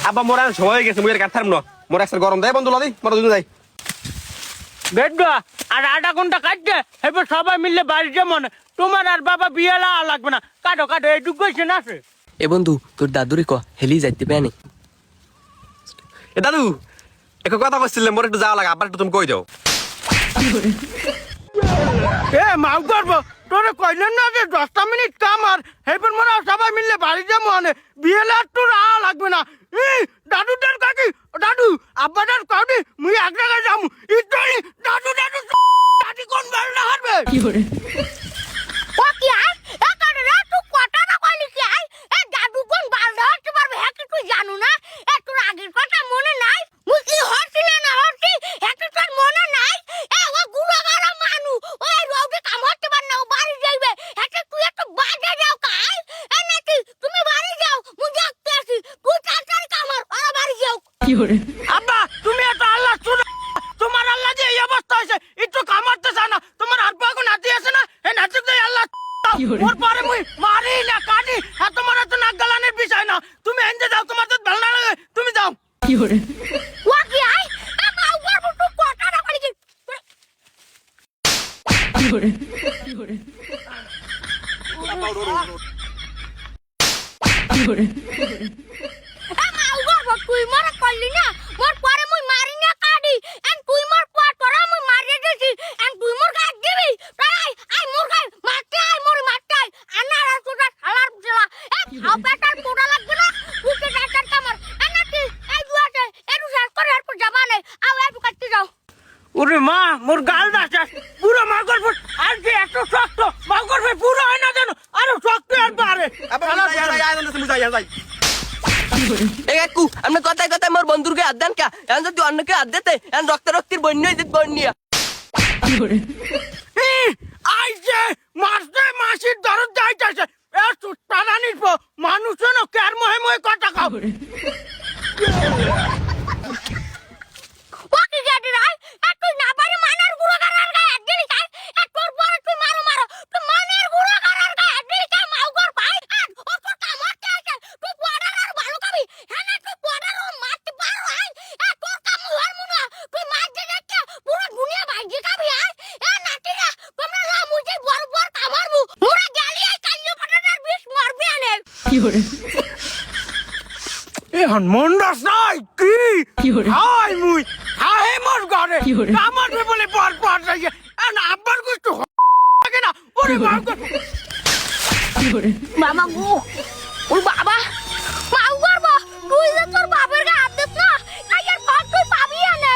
আব্বা মোরা সময় গেছে মুই কাট থারম না মোর একটা গরম দেয় বন্ধু লাদি মোরা দুজন যাই বেডা আর আধা ঘন্টা কাটছে এবার সবাই মিললে বাড়ি যেমন তোমার আর বাবা বিয়ে লাগবে না কাটো কাটো এইটুকু কোয়েশ্চেন আছে এ বন্ধু তোর দাদুরে ক হেলি যাইতে পারে এ দাদু একটা কথা কইছিলাম মোর একটু যাওয়া লাগে আব্বা একটু তুমি কই দাও এ মাউ করবো তোরে কইলেন না যে 10 মিনিট কাম আর এবার মোরা সবাই মিললে বাড়ি যেমন বিয়ে তোর লাগবে না দাদুটার কাকি দাদু আব্বাটার কাকি মুই এক জায়গায় যাবো ইতনি দাদু দাদু দাদি কোন বাড়ি না হারবে কি করে ও কি আই এ করে রে তুই কথা না কইলি কি আই এ দাদু কোন বাড়ি হতে পারবে হ্যাঁ তুই জানু না এ তোর আগের কথা মনে নাই মুই কি হচ্ছিল না হচ্ছি এত তোর মনে নাই এ ও গুড়াগাড়া মানু ওই রোদে কাম হতে পার না ও বাড়ি যাইবে এত তুই একটু বাজে যাও কাই এ নাকি তুমি বাড়ি যাও মুই দেখতে আসি তুই তাড়াতাড়ি কামর ওরা বাড়ি যাও কি করে আব্বা তুমি এত আল্লাহ শুনো তোমার আল্লাহ যে এই অবস্থা হয়েছে একটু কামাতে চায় না তোমার হাত পা কোন হাতি আছে না এই নাচে দেই আল্লাহ ওর পরে মুই মারি না কাটি আর তোমার এত নাক গালানের বিষয় না তুমি এনজে যাও তোমার তো ভালো না লাগে তুমি যাও কি করে ও কি আই এ মাউ করব তুই কথা না কইলি কি করে কি করে কি করে এ মাউ করব তুই মরে কইলি না মোর পরে মুই মারি না কাটি এন তুই মোর পর তোরা মুই মারি দিছি এন তুই মোর গায় দিবি আই মোর গায় মারতে আই মোর মারতে আই আনার আর তোরা শালার বুঝলা এ খাও পেটার পোড়া লাগবে না তুই তো ডাক্তার কামর এনাকি এই দুয়াতে এরু সার করে আর পর জামানে আও একটু কাটতে যাও ওরে মা মোর গাল দাস পুরো মা করব আর যে এত শক্ত মা করবে পুরো হয় না জানো আরে শক্ত আর পারে আব্বা তুমি যাই যাই এ কাকু আমরা কথায় কথায় মোর বন্ধুরকে হাত দেন কা এখন যদি অন্যকে হাত দিতে এখন রক্তের বন্যা হয়ে যেত বন্যা কি করে আই যে মাসে মাসির দরদ যাইতাছে এ সুতানা নিব মানুষ না কের মহে মহে কথা খাও ও কি গেদি রাই এ তুই না পারি মানার গুড়া করার গায় একদিন খাই এ তোর পরে তুই মারো তুই মানের গুড়া করার গায় একদিন খাই মাউ কর ভাই ও তোর কামতে আছে তুই বর্ডার আর ভালো খাবি হ্যাঁ না তুই বর্ডার ও মারতে পারো আই এ তোর কাম হওয়ার মুনা তুই মারতে দেখে পুরো দুনিয়া ভাইজি খাবি আই এ নাতি না তোমরা লা মুই বড় বড় কামারবু মুরা গেলি আই কাল্লো পাটাটার বিষ মারবে আনে কি করে এ হনমন্ডা সাই কি করে হাই মুই হাই মোর ঘরে আমার বলে পর যাই না আব্বার কিছু লাগে না ওরে বাবা কি করে বাবা গো ওই বাবা মাউ করব তুই যে তোর বাবার গায়ে হাত দিস না আইয়ার পর তুই পাবি আনে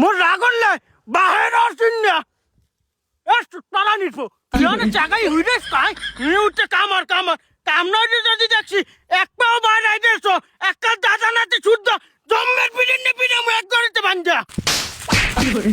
মোর রাগলে বাহির আসিন না এ তালা নিব ইয়ানে জায়গায় হইরেস কাই নিউতে কামার কাম না যদি দেখছি এক পাও বাইরে আইতেছো একটা দাদা নাতে শুদ্ধ জম্মের পিড়ে নে পিড়ে মু এক গড়িতে বান্ধা কি করে